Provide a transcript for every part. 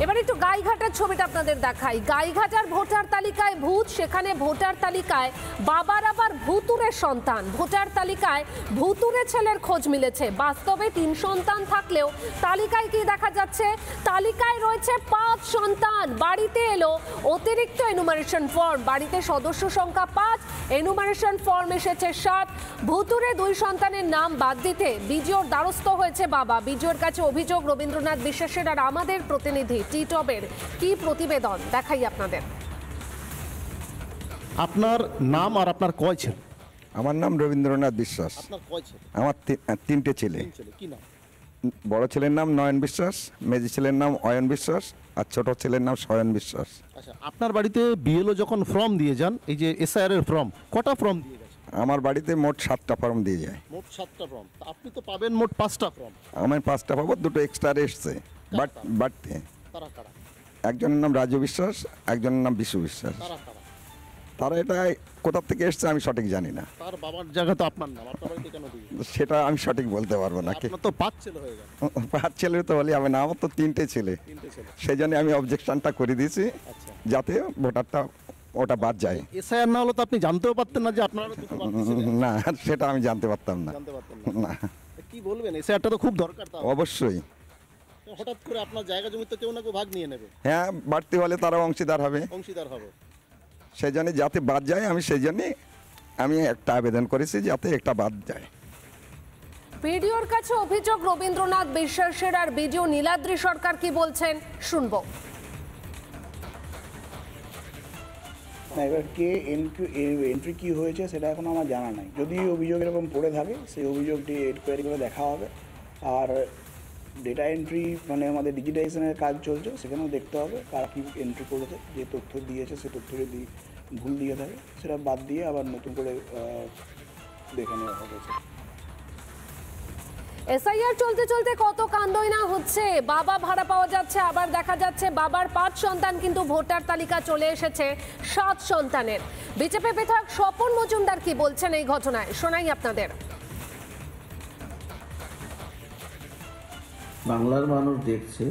এবার একটু গাইঘাটার ছবিটা আপনাদের দেখাই। গাইঘাটার ভোটার তালিকায় ভূত, সেখানে ভোটার তালিকায় বাবার আবার ভুতুরে সন্তান। ভোটার তালিকায় ভুতুরে ছেলের খোঁজ মিলেছে। বাস্তবে 3 সন্তান থাকলেও তালিকায় কি দেখা যাচ্ছে? তালিকায় রয়েছে 5 সন্তান। বাড়িতে এলো অতিরিক্ত এনুমারেশন ফর্ম। বাড়িতে সদস্য সংখ্যা 5, এনুমারেশন ফর্ম এসেছে 7। ভুতুরে 2 সন্তানের নাম বাদ দিতে বিডিওর দ্বারস্থ হয়েছে বাবা। বিডিওর কাছে অভিযোগ রবীন্দ্রনাথ বিশ্বাসের। আর আমাদের প্রতিনিধি টিটবের কি প্রতিবেদন দেখাই আপনাদের। আপনার নাম আর আপনার কয় ছেলে? আমার নাম রবীন্দ্রনাথ বিশ্বাস। আপনার কয় ছেলে? আমার 3টে ছেলে। কি নাম? বড় ছেলের নাম নয়ন বিশ্বাস, মেজি ছেলের নাম অয়ন বিশ্বাস, আর ছোট ছেলের নাম শয়ন বিশ্বাস। আচ্ছা, আপনার বাড়িতে বিএলও যখন ফর্ম দিয়ে যান, এই যে এসআইআর এর ফর্ম, কটা ফর্ম দিয়ে গেছে? আমার বাড়িতে মোট 7টা ফর্ম দিয়ে যায়। মোট 7টা ফর্ম। আপনি তো পাবেন মোট 5টা ফর্ম। আমার 5টা পাবো, 2টো এক্সট্রা এসছে। বাট তারা কারা? একজনের নাম রাজু বিশ্বাস, একজনের নাম বিশু বিশ্বাস। তারা কারা? তারা এটা কোথা থেকে এসছে আমি সঠিক জানি না। তার বাবার জায়গা তো আপনার নাম, আপনার বাড়িতে কেন দিয়ে? সেটা আমি সঠিক বলতে পারবো না। আপনার তো 5 ছেলে হয়ে গেল। 5 ছেলে তো বলি হবে না, আমার তো 3টে ছেলে। 3টে ছেলে। সেই জন্য আমি অবজেকশনটা করে দিয়েছি, আচ্ছা, যাতে ভোটারটা ওটা বাদ যায়। এসআইআর না হলে তো আপনি জানতেও পারতেন না যে আপনারা দুটো বাচ্চা ছেলে। না, সেটা আমি জানতে পারতাম না। জানতে পারতেন না, না। কি বলবেন, এসআইআরটা তো খুব দরকার। তা অবশ্যই। হঠাৎ করে আপনার জায়গা জমি তো কেউ না কেউ ভাগ নিয়ে নেবে। হ্যাঁ, বাড়তি হলে তারা অংশীদার হবে। অংশীদার হবে। সেই জন্য যাতে বাদ যায়, আমি সেই জন্যে আমি একটা আবেদন করেছি যাতে একটা বাদ যায়। বিডিওর কাছে অভিযোগ রবীন্দ্রনাথ বিশ্বাসের। আর বিডিও নীলাদ্রি সরকার কি বলছেন শুনবো। এবার কে এন্ট্রি কী হয়েছে সেটা এখন আমার জানা নাই। যদি অভিযোগ এরকম পড়ে থাকে, সেই অভিযোগটি এনকোয়ারি করে দেখা হবে। আর ডেটা এন্ট্রি মানে আমাদের ডিজিটাইজেশনের কাজ চলছে, সেখানেও দেখতে হবে কারা কী এন্ট্রি করেছে। যে তথ্য দিয়েছে সে তথ্য যদি ভুল দিয়ে থাকে, সেটা বাদ দিয়ে আবার নতুন করে দেখে নেওয়া হবে। এসআইআর চলতে চলতে কত কাণ্ডই না হচ্ছে। বাবা ভাড়া পাওয়া যাচ্ছে, আবার দেখা যাচ্ছে বাবার 5 সন্তান, কিন্তু ভোটার তালিকা চলে এসেছে 7 সন্তানের। বিজেপি বিধায়ক স্বপন মজুমদার কি বলছেন এই ঘটনায়, শোনাই আপনাদের। বাংলার মানুষ দেখছে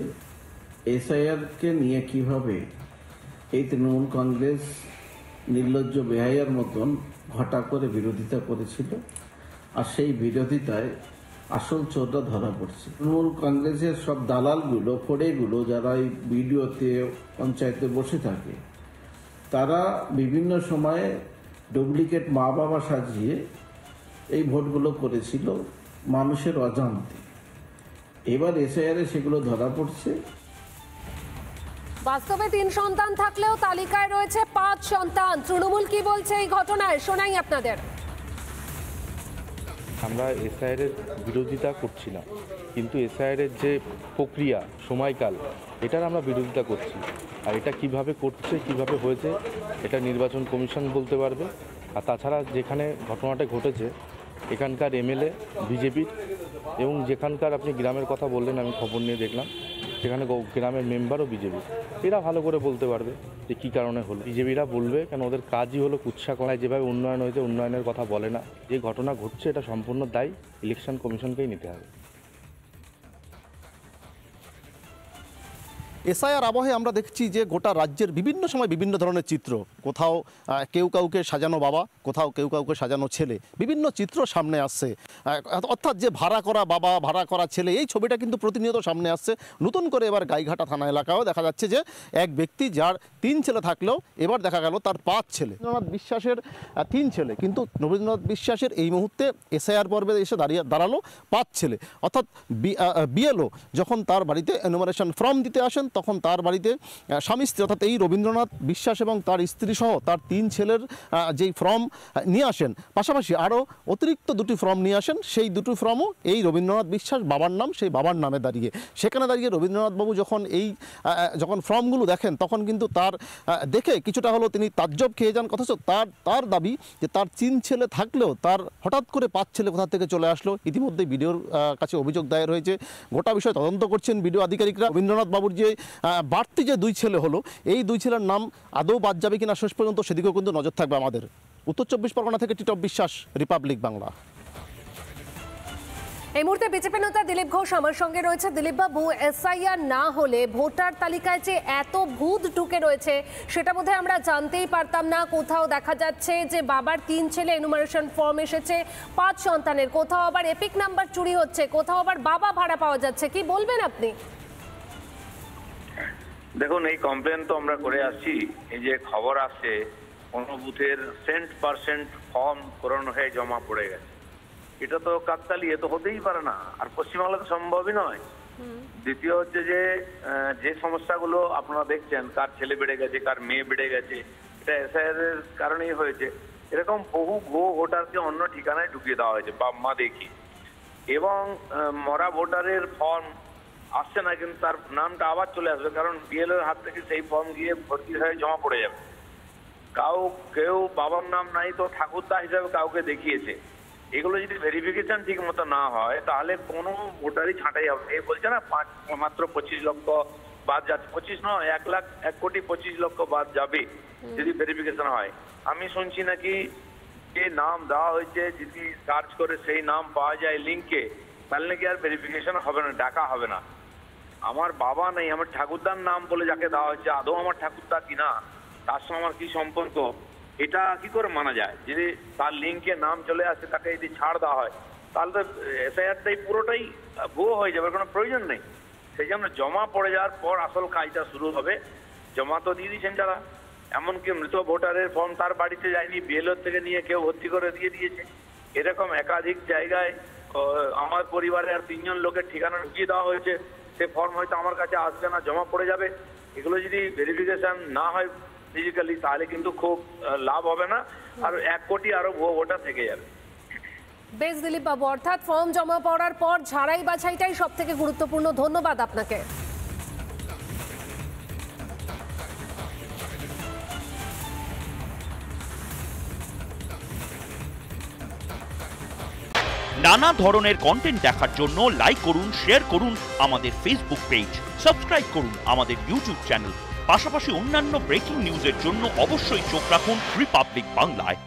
এসআইআরকে নিয়ে কিভাবে এই তৃণমূল কংগ্রেস নির্লজ্জ বেহাইয়ার মতন ঘটা করে বিরোধিতা করেছিল। আর সেই বিরোধিতায় আসল চোরটা ধরা পড়ছে। তৃণমূল কংগ্রেসের সব দালালগুলো, ফড়েগুলো যারা এই ভিডিওতে পঞ্চায়েতে বসে থাকে, তারা বিভিন্ন সময়ে ডুপ্লিকেট মা বাবা সাজিয়ে এই ভোটগুলো করেছিল মানুষের অজান্তে। এবার এসআইআরে সেগুলো ধরা পড়ছে। বাস্তবে 3 সন্তান থাকলেও তালিকায় রয়েছে 5 সন্তান। তৃণমূল কি বলছে এই ঘটনায়, শোনাই আপনাদের। আমরা এসআইআরের বিরোধিতা করছিলাম, কিন্তু এসআইআরের যে প্রক্রিয়া, সময়কাল, এটার আমরা বিরোধিতা করছি। আর এটা কিভাবে করছে, কিভাবে হয়েছে, এটা নির্বাচন কমিশন বলতে পারবে। আর তাছাড়া যেখানে ঘটনাটা ঘটেছে, এখানকার এমএলএ বিজেপির, এবং যেখানকার আপনি গ্রামের কথা বললেন, আমি খবর নিয়ে দেখলাম, সেখানে গ্রামের মেম্বারও বিজেপি। এরা ভালো করে বলতে পারবে যে কী কারণে হলো। বিজেপিরা বলবে, কেন ওদের কাজই হলো কুৎসা করায়। যেভাবে উন্নয়ন হয়েছে, উন্নয়নের কথা বলে না। যে ঘটনা ঘটছে এটা সম্পূর্ণ দায়ী ইলেকশন কমিশনকেই নিতে হবে। এসআইআর আবহে আমরা দেখছি যে গোটা রাজ্যের বিভিন্ন সময় বিভিন্ন ধরনের চিত্র। কোথাও কেউ কাউকে সাজানো বাবা, কোথাও কেউ কাউকে সাজানো ছেলে, বিভিন্ন চিত্র সামনে আসছে। অর্থাৎ যে ভাড়া করা বাবা, ভাড়া করা ছেলে, এই ছবিটা কিন্তু প্রতিনিয়ত সামনে আসছে। নতুন করে এবার গাইঘাটা থানা এলাকাও দেখা যাচ্ছে যে এক ব্যক্তি যার 3 ছেলে থাকলেও এবার দেখা গেল তার 5 ছেলে। রবীন্দ্রনাথ বিশ্বাসের 3 ছেলে, কিন্তু রবীন্দ্রনাথ বিশ্বাসের এই মুহূর্তে এসআইআর পর্বে এসে দাঁড়ালো 5 ছেলে। অর্থাৎ বিএলও যখন তার বাড়িতে এনুমারেশন ফর্ম দিতে আসেন, তখন তার বাড়িতে স্বামী স্ত্রী, অর্থাৎ এই রবীন্দ্রনাথ বিশ্বাস এবং তার স্ত্রী সহ তার 3 ছেলের যেই ফর্ম নিয়ে আসেন, পাশাপাশি আরও অতিরিক্ত 2টি ফর্ম নিয়ে আসেন। সেই 2টি ফর্মও এই রবীন্দ্রনাথ বিশ্বাস বাবার নাম, সেই বাবার নামে দাঁড়িয়ে। সেখানে দাঁড়িয়ে রবীন্দ্রনাথবাবু যখন ফর্মগুলো দেখেন, তখন কিন্তু তার দেখে কিছুটা হলো তিনি তাজ্জব খেয়ে যান। অথচ তার দাবি যে তার 3 ছেলে থাকলেও তার হঠাৎ করে 5 ছেলে কোথা থেকে চলে আসলো। ইতিমধ্যে বিডিওর কাছে অভিযোগ দায়ের হয়েছে। গোটা বিষয় তদন্ত করছেন বিডিও আধিকারিকরা। রবীন্দ্রনাথ বাবুর যে বাড়তি যে 2 ছেলে হলো, এই 2 ছেলের নাম আদৌ বাদ যাবে কিনা শেষ পর্যন্ত, সেদিকেও কিন্তু নজর থাকবে আমাদের। উত্তর 24 পরগনা থেকে টিটব বিশ্বাস, রিপাবলিক বাংলা। এই মুহূর্তে বিজেপি নেতা দিলীপ ঘোষ আমার সঙ্গে রয়েছে। দিলীপ বাবু, এসআইআর না হলে ভোটার তালিকায় যে এত ভূত ঢুকে রয়েছে সেটা বোধহয় আমরা জানতেই পারতাম না। কোথাও দেখা যাচ্ছে যে বাবার 3 ছেলে এনুমারেশন ফর্ম এসেছে 5 সন্তানের, কোথাও আবার এপিক নাম্বার চুরি হচ্ছে, কোথাও আবার বাবা ভাড়া পাওয়া যাচ্ছে। কি বলবেন আপনি? দেখুন, এই কমপ্লেন তো আমরা করে আসছি। এই যে খবর আসছে কোনো বুথের 100% ফর্ম পূরণ হয়ে জমা পড়ে গেছে, এটা তো কাকতালি, এ তো হতেই পারে না, আর পশ্চিমবাংলা তো সম্ভবই নয়। দ্বিতীয় হচ্ছে যে সমস্যাগুলো আপনারা দেখছেন, কার ছেলে বেড়ে গেছে, কার মেয়ে বেড়ে গেছে, এটা এসআইআর এর কারণেই হয়েছে। এরকম বহু ভুয়ো ভোটারকে অন্য ঠিকানায় ঢুকিয়ে দেওয়া হয়েছে বাপ মা দেখি, এবং মরা ভোটারের ফর্ম আসছে না, কিন্তু তার নামটা আবার চলে আসবে, কারণ বিএলওর হাত থেকে সেই ফর্ম গিয়ে ভর্তি হয়ে জমা পড়ে যাবে। কেউ বাবার নাম নাই তো ঠাকুরদা হিসাবে কাউকে দেখিয়েছে। এগুলো যদি ভেরিফিকেশন ঠিক মতো না হয় তাহলে কোনো ভোটারই ছাঁটাই হবে। এই বলছে না মাত্র 25 লক্ষ বাদ যাচ্ছে, 25 নয়, 1,25,00,000 বাদ যাবে যদি ভেরিফিকেশন হয়। আমি শুনছি নাকি যে নাম দেওয়া হয়েছে যদি সার্চ করে সেই নাম পাওয়া যায় লিঙ্কে, তাহলে নাকি আর ভেরিফিকেশন হবে না, ডাকা হবে না। আমার বাবা নেই, আমার ঠাকুরদার নাম বলে যাকে দেওয়া হয়েছে আদৌ আমার ঠাকুরদা কিনা, তার সঙ্গে আমার কি সম্পর্ক, এটা কি করে মানা যায়? যদি তার লিঙ্কে নাম চলে আসে, তাকে যদি ছাড় দেওয়া হয়, তাহলে তো এসআইআরটাই পুরোটাই ভুয়ো হয়ে যাবে, কোনো প্রয়োজন নেই। সেই জন্য জমা পড়ে যাওয়ার পর আসল কাজটা শুরু হবে। জমা তো দিয়ে দিয়েছেন যারা, এমনকি মৃত ভোটারের ফর্ম তার বাড়িতে যায়নি, বিএলওর থেকে নিয়ে কেউ ভর্তি করে দিয়ে দিয়েছে। এরকম একাধিক জায়গায় আমার পরিবারে আর 3 জন লোকের ঠিকানা ঢুকিয়ে দেওয়া হয়েছে, সে ফর্ম হয়তো আমার কাছে আসবে না, জমা পড়ে যাবে। এগুলো যদি ভেরিফিকেশন না হয় ফিজিক্যালি, তাহলে কিন্তু খুব লাভ হবে না, আর 1 কোটি আরো ভুয়ো ভোটার থেকে যাবে। বেশ দিলীপ বাবু, অর্থাৎ ফর্ম জমা পড়ার পর ঝাড়াই বাছাইটাই সব থেকে গুরুত্বপূর্ণ। ধন্যবাদ আপনাকে। নানা ধরনের কন্টেন্ট দেখার জন্য লাইক করুন, শেয়ার করুন আমাদের ফেসবুক পেজ, সাবস্ক্রাইব করুন আমাদের ইউটিউব চ্যানেল। পাশাপাশি অন্যান্য ব্রেকিং নিউজের জন্য অবশ্যই চোখ রাখুন রিপাবলিক বাংলায়।